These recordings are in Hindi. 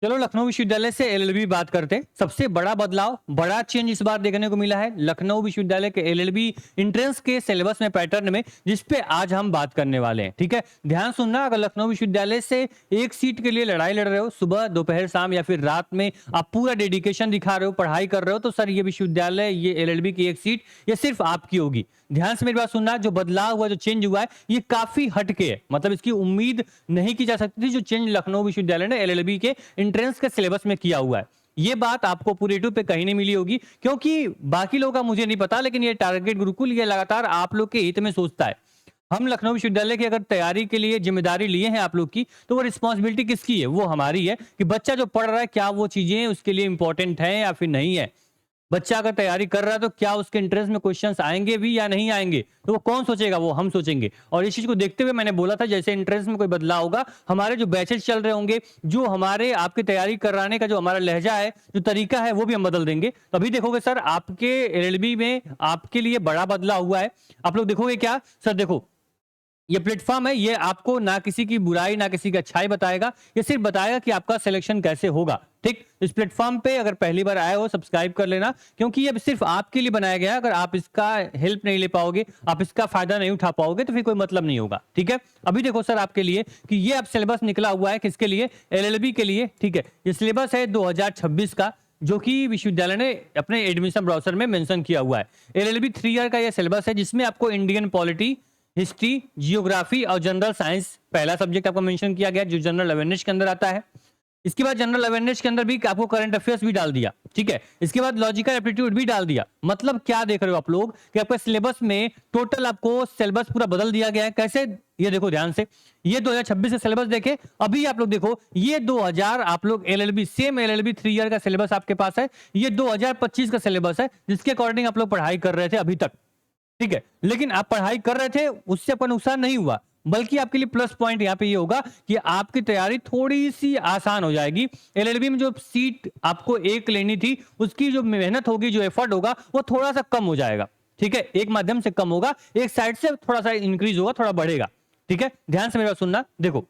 चलो लखनऊ विश्वविद्यालय से एलएलबी बात करते हैं। सबसे बड़ा बदलाव, बड़ा चेंज इस बार देखने को मिला है लखनऊ विश्वविद्यालय के एलएलबी एंट्रेंस के सिलेबस में, पैटर्न में, जिस पे आज हम बात करने वाले हैं। ठीक है, ध्यान सुनना। अगर लखनऊ विश्वविद्यालय से एक सीट के लिए लड़ाई लड़ रहे हो, सुबह दोपहर शाम या फिर रात में आप पूरा डेडिकेशन दिखा रहे हो, पढ़ाई कर रहे हो, तो सर ये विश्वविद्यालय, ये एलएलबी की एक सीट ये सिर्फ आपकी होगी। ध्यान से मेरी बात सुनना। जो बदलाव हुआ, जो चेंज हुआ है, ये काफी हटके है। मतलब इसकी उम्मीद नहीं की जा सकती थी जो चेंज लखनऊ विश्वविद्यालय ने एलएलबी के एंट्रेंस के सिलेबस में किया हुआ है। ये बात आपको पूरे यूट्यूब पे कहीं नहीं मिली होगी, क्योंकि बाकी लोगों का मुझे नहीं पता, लेकिन ये टारगेट गुरुकुल ये लगातार आप लोग के हित में सोचता है। हम लखनऊ विश्वविद्यालय की अगर तैयारी के लिए जिम्मेदारी लिए हैं आप लोग की, तो वो रिस्पॉन्सिबिलिटी किसकी है? वो हमारी है कि बच्चा जो पढ़ रहा है क्या वो चीजें उसके लिए इंपॉर्टेंट है या फिर नहीं है। बच्चा अगर तैयारी कर रहा है तो क्या उसके इंटरेस्ट में क्वेश्चंस आएंगे भी या नहीं आएंगे, तो वो कौन सोचेगा? वो हम सोचेंगे। और इस चीज को देखते हुए मैंने बोला था जैसे इंटरेस्ट में कोई बदलाव होगा, हमारे जो बैचेस चल रहे होंगे, जो हमारे आपकी तैयारी कराने का जो हमारा लहजा है, जो तरीका है, वो भी हम बदल देंगे। तो अभी देखोगे सर आपके एलएलबी में आपके लिए बड़ा बदलाव हुआ है। आप लोग देखोगे क्या सर? देखो ये प्लेटफॉर्म है, ये आपको ना किसी की बुराई ना किसी की अच्छाई बताएगा, ये सिर्फ बताएगा कि आपका सिलेक्शन कैसे होगा। ठीक, इस प्लेटफॉर्म पे अगर पहली बार आए हो सब्सक्राइब कर लेना, क्योंकि ये सिर्फ आपके लिए बनाया गया है। अगर आप इसका हेल्प नहीं ले पाओगे, आप इसका फायदा नहीं उठा पाओगे, तो फिर कोई मतलब नहीं होगा। ठीक है, अभी देखो सर आपके लिए कि ये अब सिलेबस निकला हुआ है किसके लिए? एलएलबी के लिए। ठीक है, ये सिलेबस है 2026 का, जो कि विश्वविद्यालय ने अपने एडमिशन ब्राउजर में मेंशन किया हुआ है। एलएलबी 3 ईयर का ये सिलेबस है, जिसमें आपको इंडियन पॉलिटी, हिस्ट्री, जियोग्राफी और जनरल साइंस पहला सब्जेक्ट आपको मेंशन किया गया, जो जनरल अवेयरनेस के अंदर आता है। इसके बाद जनरल अवेयरनेस के अंदर भी आपको करंट अफेयर्स भी डाल दिया। ठीक है, इसके बाद लॉजिकल एप्टीट्यूड भी डाल दिया। मतलब क्या देख रहे हो आप लोग कि आपके सिलेबस में टोटल आपको सिलेबस पूरा बदल दिया गया है। कैसे? ये देखो ध्यान से, ये 2026 से सिलेबस देखे। अभी आप लोग देखो, ये 2000 आप लोग एलएलबी, सेम एलएलबी 3 ईयर का सिलेबस आपके पास है। ये 2025 का सिलेबस है, जिसके अकॉर्डिंग आप लोग पढ़ाई कर रहे थे अभी तक। ठीक है, लेकिन आप पढ़ाई कर रहे थे, उससे आपका नुकसान नहीं हुआ, बल्कि आपके लिए प्लस पॉइंट यहाँ पे ये होगा कि आपकी तैयारी थोड़ी सी आसान हो जाएगी। एलएलबी में जो सीट आपको एक लेनी थी, उसकी जो मेहनत होगी, जो एफर्ट होगा, वो थोड़ा सा कम हो जाएगा। ठीक है, एक माध्यम से कम होगा, एक साइड से थोड़ा सा इंक्रीज होगा, थोड़ा बढ़ेगा। ठीक है, ध्यान से मेरा सुनना। देखो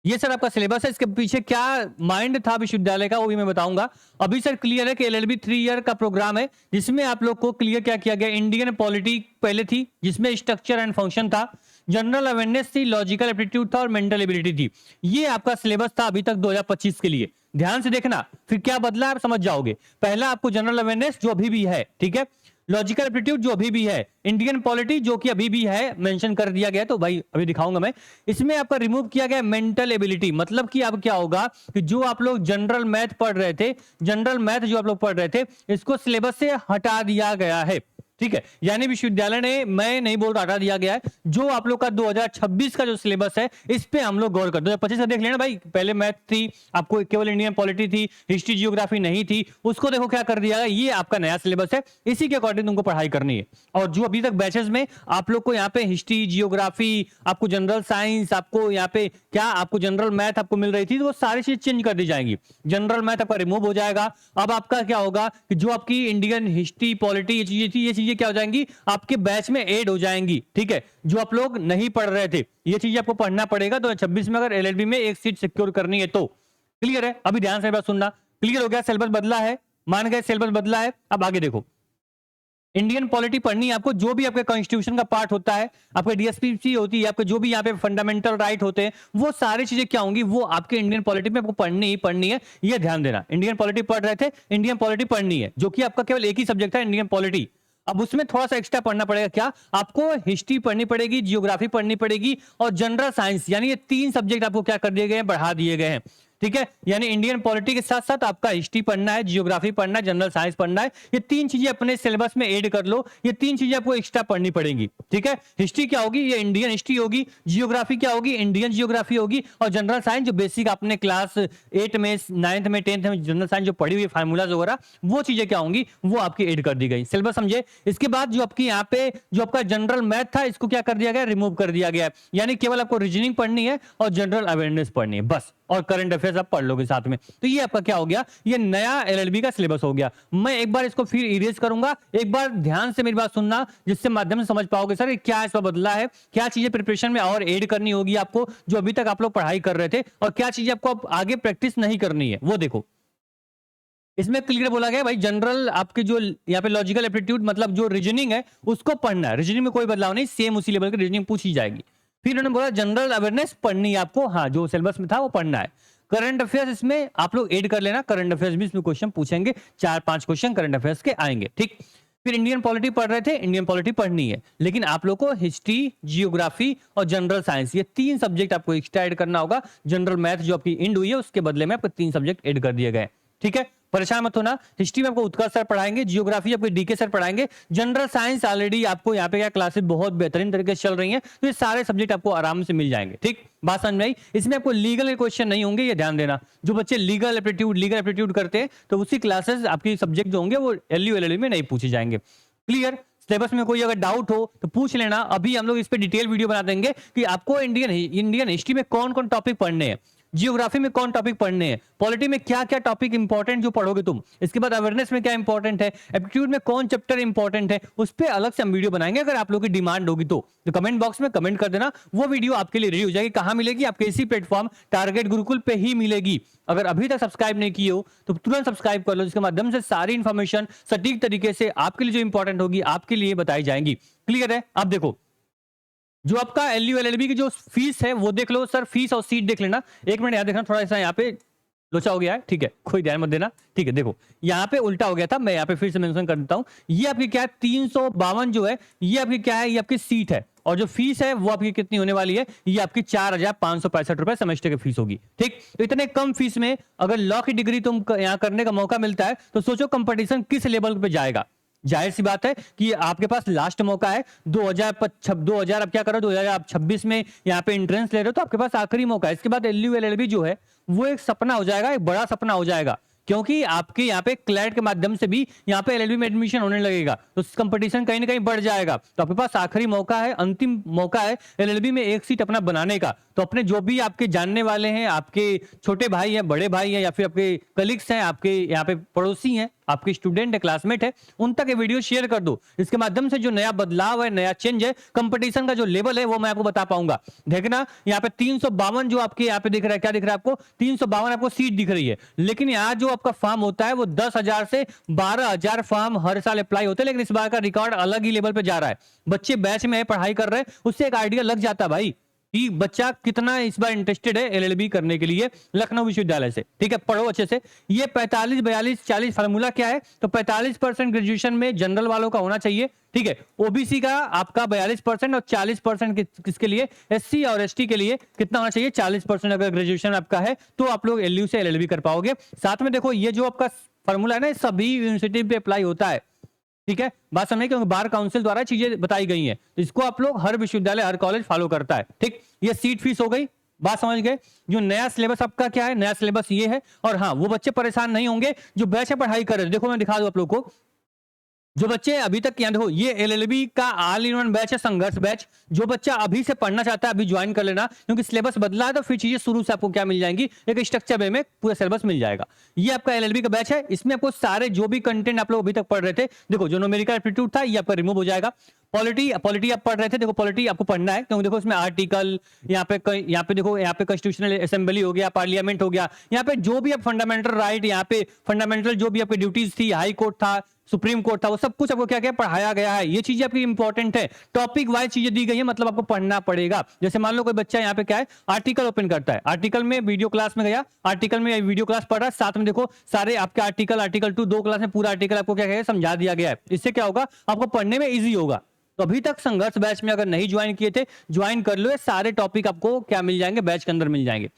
ये सर आपका सिलेबस है, इसके पीछे क्या माइंड था विश्वविद्यालय का वो भी मैं बताऊंगा। अभी सर क्लियर है कि एलएलबी 3 ईयर का प्रोग्राम है, जिसमें आप लोग को क्लियर क्या किया गया? इंडियन पॉलिटी पहले थी, जिसमें स्ट्रक्चर एंड फंक्शन था, जनरल अवेयरनेस थी, लॉजिकल एप्टीट्यूड था और मेंटल एबिलिटी थी। ये आपका सिलेबस था अभी तक 2025 के लिए। ध्यान से देखना, फिर क्या बदला आप समझ जाओगे। पहला आपको जनरल अवेयरनेस जो अभी भी है, ठीक है, लॉजिकल एप्टीट्यूड जो अभी भी है, इंडियन पॉलिटी जो कि अभी भी है, मेंशन कर दिया गया, तो भाई अभी दिखाऊंगा मैं। इसमें आपका रिमूव किया गया मेंटल एबिलिटी। मतलब कि अब क्या होगा कि जो आप लोग जनरल मैथ पढ़ रहे थे, जनरल मैथ जो आप लोग पढ़ रहे थे, इसको सिलेबस से हटा दिया गया है। ठीक है, यानी विश्वविद्यालय ने, मैं नहीं बोल रहा हटा दिया गया है, जो आप लोग का 2026 का जो सिलेबस है, इस पे हम लोग गौर कर। 2025 का देख लेना भाई, पहले मैथ थी, आपको केवल इंडियन पॉलिटी थी, हिस्ट्री जियोग्राफी नहीं थी, उसको देखो क्या कर दिया गया। ये आपका नया सिलेबस है, इसी के अकॉर्डिंग तुमको पढ़ाई करनी है। और जो अभी तक बैचेस में आप लोग को यहाँ पे हिस्ट्री, जियोग्राफी, आपको जनरल साइंस, आपको यहाँ पे क्या, आपको जनरल मैथ आपको मिल रही थी, तो वो सारी चीज चेंज कर दी जाएंगी। जनरल मैथ आपका रिमूव हो जाएगा। अब आपका क्या होगा कि जो आपकी इंडियन हिस्ट्री, पॉलिटी, ये चीजें थी, ये चीजें क्या हो जाएंगी? आपके बैच में ऐड हो जाएंगी। ठीक है, जो आप लोग नहीं पढ़ रहे थे, ये चीज आपको पढ़ना पड़ेगा। तो 26 में अगर एलएलबी में एक सीट सिक्योर करनी है तो। क्लियर है? अभी ध्यान से बात सुनना। क्लियर हो गया? सिलेबस बदला है, मान गए सिलेबस बदला है। अब आगे देखो, इंडियन पॉलिटी पढ़नी है आपको, जो भी आपके कॉन्स्टिट्यूशन का पार्ट होता है, आपके डीएसपीसी होती है, आपके जो भी यहाँ पे फंडामेंटल राइट होते हैं, वो सारी चीजें क्या होंगी, वो आपके इंडियन पॉलिटी में आपको पढ़नी ही पढ़नी है। ये ध्यान देना। इंडियन पॉलिटी पढ़ रहे थे, इंडियन पॉलिटी पढ़नी है, जो कि आपका केवल एक ही सब्जेक्ट है, इंडियन पॉलिटी। अब उसमें थोड़ा सा एक्स्ट्रा पढ़ना पड़ेगा। क्या? आपको हिस्ट्री पढ़नी पड़ेगी, जियोग्राफी पढ़नी पड़ेगी और जनरल साइंस, यानी ये 3 सब्जेक्ट आपको क्या कर दिए गए हैं? बढ़ा दिए गए हैं। ठीक है, यानी इंडियन पॉलिटी के साथ साथ आपका हिस्ट्री पढ़ना है, जियोग्राफी पढ़ना है, जनरल साइंस पढ़ना है। ये 3 चीजें अपने सिलेबस में ऐड कर लो। ये 3 चीजें आपको एक्स्ट्रा पढ़नी पड़ेंगी। ठीक है, हिस्ट्री क्या होगी? ये इंडियन हिस्ट्री होगी। जियोग्राफी क्या होगी? इंडियन जियोग्राफी होगी। और जनरल साइंस जो बेसिक आपने क्लास 8 में, 9th में, 10th में जनरल साइंस जो पढ़ी हुई फार्मूलाज वगैरह, वो चीजें क्या होंगी? वो आपकी ऐड कर दी गई। सिलेबस समझे? इसके बाद जो आपकी यहाँ पे जो आपका जनरल मैथ था, इसको क्या कर दिया गया? रिमूव कर दिया गया है। यानी केवल आपको रीजनिंग पढ़नी है और जनरल अवेयरनेस पढ़नी है, बस। और करंट अफेयर्स आप पढ़ लोगे साथ में। तो ये आपका क्या हो गया, ये नया एलएलबी का सिलेबस हो गया। मैं एक बार इसको फिर इरेज करूंगा, एक बार ध्यान से मेरी बात सुनना, जिससे माध्यम से समझ पाओगे सर क्या इसमें बदला है, क्या चीजें प्रिपरेशन में और ऐड करनी होगी आपको जो अभी तक आप लोग पढ़ाई कर रहे थे, और क्या चीजें आपको अब आगे प्रैक्टिस नहीं करनी है वो देखो। इसमें क्लियर बोला गया भाई जनरल आपके जो यहाँ पे लॉजिकल एप्टीट्यूड मतलब जो रीजनिंग है उसको पढ़ना है, रीजनिंग में कोई बदलाव नहीं, सेम उसी लेवल की रीजनिंग पूछी जाएगी। फिर उन्होंने बोला जनरल अवेयरनेस पढ़नी है आपको, हाँ जो सिलेबस में था वो पढ़ना है। करंट अफेयर्स इसमें आप लोग ऐड कर लेना, करंट अफेयर्स भी इसमें क्वेश्चन पूछेंगे, 4-5 क्वेश्चन करंट अफेयर्स के आएंगे, ठीक। फिर इंडियन पॉलिटी पढ़ रहे थे, इंडियन पॉलिटी पढ़नी है, लेकिन आप लोग को हिस्ट्री, जियोग्राफी और जनरल साइंस ये 3 सब्जेक्ट आपको एक्स्ट्रा ऐड करना होगा। जनरल मैथ जो आपकी इंड हुई है उसके बदले में आपको 3 सब्जेक्ट ऐड कर दिए गए, ठीक है। परेशान मत होना, हिस्ट्री में आपको उत्कर्ष सर पढ़ाएंगे, जियोग्राफी आपको डीके सर पढ़ाएंगे, जनरल साइंस ऑलरेडी आपको यहाँ पे क्या क्लासेस बहुत बेहतरीन तरीके से चल रही हैं, तो ये सारे सब्जेक्ट आपको आराम से मिल जाएंगे, ठीक। बात समझ में आई। इसमें आपको लीगल क्वेश्चन नहीं होंगे, ये ध्यान देना। जो बच्चे लीगल एप्टीट्यूड करते हैं तो उसी क्लासेस आपकी सब्जेक्ट जो होंगे वो एलयू एलएलबी में नहीं पूछे जाएंगे। क्लियर। सिलेबस में कोई अगर डाउट हो तो पूछ लेना, अभी हम लोग इस पे डिटेल वीडियो बना देंगे कि आपको इंडियन हिस्ट्री में कौन कौन टॉपिक पढ़ने हैं, जियोग्राफी में कौन टॉपिक पढ़ने हैं, पॉलिटी में क्या क्या टॉपिक इंपॉर्टेंट जो पढ़ोगे तुम, इसके बाद अवेयरनेस में क्या इंपॉर्टेंट है, एप्टीट्यूड में कौन चैप्टर इंपॉर्टेंट है, उस पर अलग से हम वीडियो बनाएंगे। अगर आप लोगों की डिमांड होगी तो कमेंट बॉक्स में कमेंट कर देना, वो वीडियो आपके लिए रेडी हो जाएगी। कहां मिलेगी? आपके इसी प्लेटफॉर्म टारगेट गुरुकुल पे ही मिलेगी। अगर अभी तक सब्सक्राइब नहीं किए हो तो तुरंत सब्सक्राइब कर लो, जिसके माध्यम से सारी इंफॉर्मेशन सटीक तरीके से आपके लिए जो इंपॉर्टेंट होगी आपके लिए बताई जाएंगी। क्लियर है। अब देखो जो आपका एलयू एलएलबी की जो फीस है वो देख लो सर, फीस और सीट देख लेना। एक मिनट याद देखना, थोड़ा सा यहाँ पे लोचा हो गया है, ठीक है, कोई ध्यान मत देना, ठीक है। देखो यहाँ पे उल्टा हो गया था, मैं यहाँ पे फिर से मेंशन कर देता हूँ। ये आपकी क्या है 352 जो है ये आपकी क्या है, ये आपकी सीट है, और जो फीस है वो आपकी कितनी होने वाली है, ये आपकी 4,565 रुपए सेमेस्टर की फीस होगी, ठीक। तो इतने कम फीस में अगर लॉ की डिग्री तुम यहाँ करने का मौका मिलता है तो सोचो कंपटीशन किस लेवल पे जाएगा। जाहिर सी बात है कि आपके पास लास्ट मौका है 2000 आप क्या करो 2026 में यहाँ पे एंट्रेंस ले रहे हो तो आपके पास आखिरी मौका है। इसके बाद एलयू एलएलबी जो है वो एक सपना हो जाएगा, एक बड़ा सपना हो जाएगा, क्योंकि आपके यहाँ पे क्लैट के माध्यम से भी यहाँ पे एलएलबी में एडमिशन होने लगेगा, तो कंपटीशन कहीं ना कहीं बढ़ जाएगा। तो आपके पास आखिरी मौका है, अंतिम मौका है एलएलबी में एक सीट अपना बनाने का। तो अपने जो भी आपके जानने वाले हैं, आपके छोटे भाई हैं, बड़े भाई हैं, या फिर आपके कलीग्स हैं, आपके यहाँ पे पड़ोसी हैं, आपके स्टूडेंट है, क्लासमेट है, उन तक ये वीडियो शेयर कर दो। इसके माध्यम से जो नया बदलाव है, नया चेंज है, कंपटीशन का जो लेवल है वो मैं आपको बता पाऊंगा। देखना यहाँ पे 352 जो आपके यहाँ पे दिख रहा है, क्या दिख रहा है आपको 352 आपको सीट दिख रही है, लेकिन यहाँ जो आपका फॉर्म होता है वो 10,000 से 12,000 फॉर्म हर साल अप्लाई होते हैं, लेकिन इस बार का रिकॉर्ड अलग ही लेवल पे जा रहा है। बच्चे बैच में पढ़ाई कर रहे हैं, उससे एक आइडिया लग जाता है भाई कि बच्चा कितना इस बार इंटरेस्टेड है एलएलबी करने के लिए लखनऊ विश्वविद्यालय से, ठीक है। पढ़ो अच्छे से। ये 45 42 40 फार्मूला क्या है, तो 45% ग्रेजुएशन में जनरल वालों का होना चाहिए, ठीक है। ओबीसी का आपका 42% और 40% किसके लिए, एससी और एसटी के लिए कितना होना चाहिए 40% अगर ग्रेजुएशन आपका है तो आप लोग एलयू से एलएलबी कर पाओगे। साथ में देखो ये जो आपका फार्मूला है ना सभी यूनिवर्सिटी पे अप्लाई होता है, ठीक है। बात समझे, क्योंकि बार काउंसिल द्वारा चीजें बताई गई हैं, तो इसको आप लोग हर विश्वविद्यालय हर कॉलेज फॉलो करता है, ठीक। ये सीट फीस हो गई, बात समझ गए। जो नया सिलेबस आपका क्या है, नया सिलेबस ये है। और हाँ वो बच्चे परेशान नहीं होंगे जो बैच में पढ़ाई कर रहे हैं। देखो मैं दिखा दूं आप लोग को, जो बच्चे अभी तक यहाँ देखो ये एलएलबी का ऑल इन वन बैच है, संघर्ष बैच। जो बच्चा अभी से पढ़ना चाहता है अभी ज्वाइन कर लेना, क्योंकि सिलेबस बदला है तो फिर चीजें शुरू से आपको क्या मिल जाएंगी, एक स्ट्रक्चर वे में पूरा सिलेबस मिल जाएगा। ये आपका एलएलबी का बैच है, इसमें आपको सारे जो भी कंटेंट आप लोग अभी तक पढ़ रहे थे, देखो जो न्यूमेरिकल एप्टीट्यूड था ये आपका रिमूव हो जाएगा। पॉलिटी आप पढ़ रहे थे, देखो पॉलिटी आपको पढ़ना है, क्योंकि देखो इसमें आर्टिकल यहाँ पे देखो यहाँ पे कॉन्स्टिट्यूशनल असेंबली हो गया, पार्लियामेंट हो गया, यहाँ पे जो भी आप फंडामेंटल राइट, यहाँ पे फंडामेंटल जो भी आपकी ड्यूटीज थी, हाई कोर्ट था, सुप्रीम कोर्ट था, वो सब कुछ आपको क्या क्या पढ़ाया गया है। ये चीजें आपकी इंपॉर्टेंट है, टॉपिक वाइज चीजें दी गई है, मतलब आपको पढ़ना पड़ेगा। जैसे मान लो कोई बच्चा यहाँ पे क्या है आर्टिकल ओपन करता है, आर्टिकल में वीडियो क्लास में गया, आर्टिकल में वीडियो क्लास पढ़ रहा है, साथ में देखो सारे आपके आर्टिकल 2 दो क्लास में पूरा आर्टिकल आपको क्या क्या समझा दिया गया है। इससे क्या होगा आपको पढ़ने में ईजी होगा। तो अभी तक संघर्ष बैच में अगर नहीं ज्वाइन किए थे ज्वाइन कर लो, सारे टॉपिक आपको क्या मिल जाएंगे बैच के अंदर मिल जाएंगे।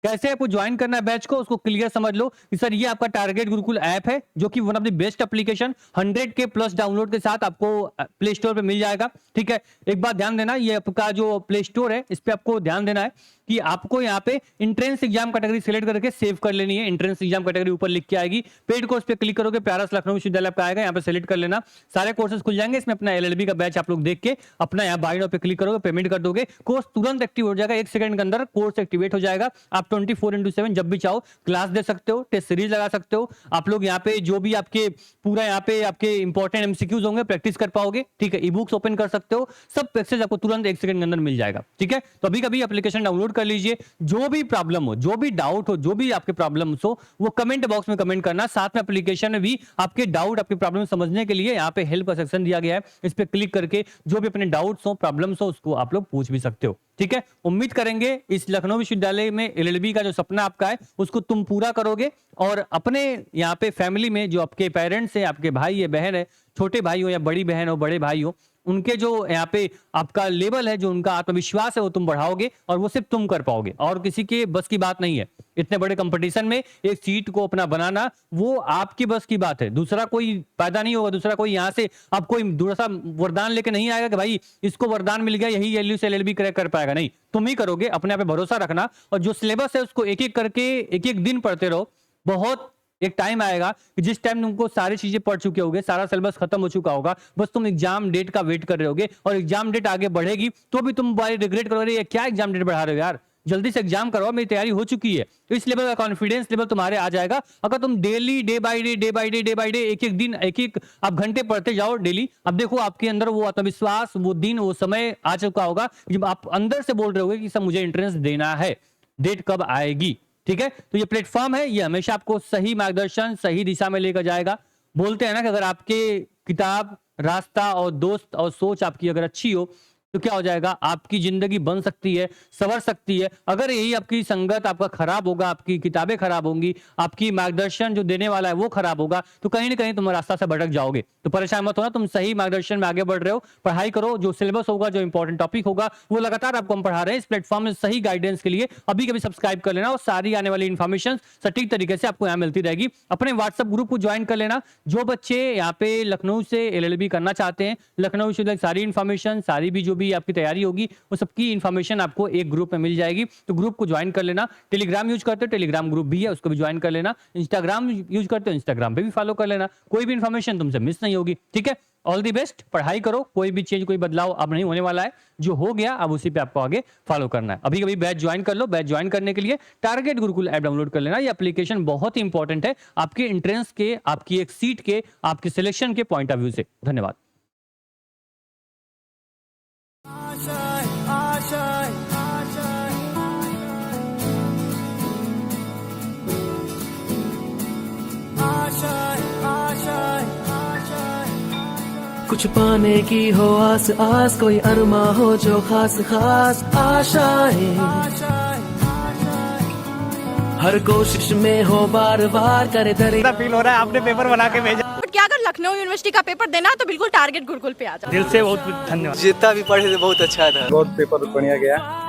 कैसे आपको ज्वाइन करना है बैच को उसको क्लियर समझ लो कि सर ये आपका टारगेट गुरुकुल ऐप है, जो कि one of the best application 100K plus download के साथ आपको प्ले स्टोर पे मिल जाएगा, ठीक है। एक बात ध्यान देना, ये आपका जो प्ले स्टोर है इस पे आपको ध्यान देना है कि आपको यहाँ पे एंट्रेंस एग्जाम कैटेगरी सिलेक्ट करके सेव कर लेनी है। एंट्रेंस एग्जाम कैटेगरी ऊपर लिख के आएगी, पेड कोर्स पे क्लिक करोगे, प्यारस लखनऊ विश्वविद्यालय आपका आएगा, यहाँ पे सेलेक्ट कर लेना, सारे कोर्सेज खुल जाएंगे। इसमें अपना एलएलबी का बैच आप लोग देख के अपना यहाँ बाय नाउ पे क्लिक करोगे, पेमेंट कर दोगे, कोर्स तुरंत एक्टिव हो जाएगा, 1 सेकंड के अंदर कोर्स एक्टिवेट हो जाएगा। आप 24/7 जब भी चाहो क्लास दे सकते हो, टेस्ट सीरीज लगा सकते हो। आप लोग यहाँ पे जो भी आपके पूरा यहाँ पे आपके इंपॉर्टेंट एमसीक्यूज होंगे प्रैक्टिस कर पाओगे, ठीक है। ई बुक्स ओपन कर सकते हो, सब एक्सेस आपको तुरंत 1 सेकंड के अंदर मिल जाएगा, ठीक है। तो अभी कभी एप्लीकेशन डाउनलोड कर लीजिए। जो भी प्रॉब्लम हो, जो भी डाउट हो, जो भी आपके प्रॉब्लम्स हो, वो कमेंट बॉक्स में कमेंट करना। साथ में एप्लीकेशन में भी आपके डाउट, आपके प्रॉब्लम समझने के लिए यहाँ पे हेल्प का सेक्शन दिया गया है। इस पे क्लिक करके जो भी अपने डाउट्स हो, प्रॉब्लम्स हो, उसको आप लोग पूछ भी सकते हो, ठीक है। उम्मीद करेंगे इस लखनऊ विश्वविद्यालय में एलएलबी का जो सपना आपका है उसको तुम पूरा करोगे, और अपने यहाँ पे फैमिली में जो आपके पेरेंट्स हैं, आपके भाई है, बहन है, छोटे भाई हो या बड़ी बहन हो, बड़े भाई हो, उनके जो यहाँ पे आपका लेवल है, जो उनका आत्मविश्वास है, वो तुम बढ़ाओगे, और वो सिर्फ तुम कर पाओगे, और किसी के बस की बात नहीं है। इतने बड़े कंपटीशन में एक सीट को अपना बनाना वो आपकी बस की बात है। दूसरा कोई पैदा नहीं होगा, दूसरा कोई यहाँ से आप कोई दूसरा वरदान लेके नहीं आएगा कि भाई इसको वरदान मिल गया, यही एलयू से एलएलबी क्रैक कर पाएगा। नहीं, तुम ही करोगे। अपने आप पे भरोसा रखना, और जो सिलेबस है उसको एक एक करके एक एक दिन पढ़ते रहो। बहुत एक टाइम आएगा कि जिस टाइम तुमको सारी चीजें पढ़ चुके होगे, सारा सिलेबस खत्म हो चुका होगा, बस तुम एग्जाम डेट का वेट कर रहे होगे, और एग्जाम डेट आगे बढ़ेगी तो भी तुम बाय रिग्रेट करोगे, ये क्या एग्जाम डेट बढ़ा रहे हो यार, जल्दी से एग्जाम करवाओ, मेरी तैयारी हो चुकी है। तो इस लेवल का कॉन्फिडेंस लेवल तुम्हारे आ जाएगा अगर तुम डेली डे बाय डे एक एक दिन एक एक आप घंटे पढ़ते जाओ डेली। अब देखो आपके अंदर वो आत्मविश्वास, वो दिन, वो समय आ चुका होगा जब आप अंदर से बोल रहे होगे कि सब मुझे एंट्रेंस देना है, डेट कब आएगी, ठीक है। तो ये प्लेटफॉर्म है, ये हमेशा आपको सही मार्गदर्शन, सही दिशा में लेकर जाएगा। बोलते हैं ना कि अगर आपके किताब, रास्ता और दोस्त और सोच आपकी अगर अच्छी हो तो क्या हो जाएगा, आपकी जिंदगी बन सकती है, संवर सकती है। अगर यही आपकी संगत आपका खराब होगा, आपकी किताबें खराब होंगी, आपकी मार्गदर्शन जो देने वाला है वो खराब होगा, तो कहीं ना कहीं तुम रास्ता से भटक जाओगे। तो परेशान मत होना, तुम सही मार्गदर्शन में आगे बढ़ रहे हो, पढ़ाई करो। जो सिलेबस होगा, जो इंपॉर्टेंट टॉपिक होगा, वो लगातार आपको हम पढ़ा रहे हैं इस प्लेटफॉर्म में। सही गाइडेंस के लिए अभी कभी सब्सक्राइब कर लेना, और सारी आने वाली इन्फॉर्मेशन सटीक तरीके से आपको यहाँ मिलती रहेगी। अपने व्हाट्सएप ग्रुप को ज्वाइन कर लेना। जो बच्चे यहाँ पे लखनऊ से एलएलबी करना चाहते हैं, लखनऊ विश्वविद्यालय सारी इन्फॉर्मेशन, सारी भी जो भी आपकी तैयारी होगी, वो सबकी इन्फॉर्मेशन आपको एक ग्रुप में मिल जाएगी। तो ग्रुप को ज्वाइन कर लेना। टेलीग्राम यूज करते हो, टेलीग्राम ग्रुप भी है, उसको भी ज्वाइन कर लेना। इंस्टाग्राम यूज करते हो, इंस्टाग्राम पे भी फॉलो कर लेना। कोई भी इन्फॉर्मेशन तुमसे मिस नहीं होगी, ठीक है। ऑल दी बेस्ट, पढ़ाई करो। कोई भी चेंज, कोई बदलाव अब नहीं होने वाला है, जो हो गया अब उसी पे आपको आगे फॉलो करना है। अभी कभी बैच ज्वाइन कर लो। बैच ज्वाइन करने के लिए टारगेट गुरुकुल ऐप डाउनलोड कर लेना। ये एप्लीकेशन बहुत ही इंपॉर्टेंट है आपके एंट्रेंस के, आपकी एक सीट के, आपके सिलेक्शन के पॉइंट ऑफ व्यू से। धन्यवाद। कुछ पाने की हो आस आस, कोई अरमा हो जो खास खास आशाएं, हर कोशिश में हो बार बार करे दरे। फील हो रहा है आपने पेपर बना के भेजा। बट क्या अगर लखनऊ यूनिवर्सिटी का पेपर देना है तो बिल्कुल टारगेट गुरुकुल पे आ जाओ। दिल से बहुत धन्यवाद। जितना भी पढ़े थे बहुत अच्छा था। बहुत पेपर बढ़िया गया।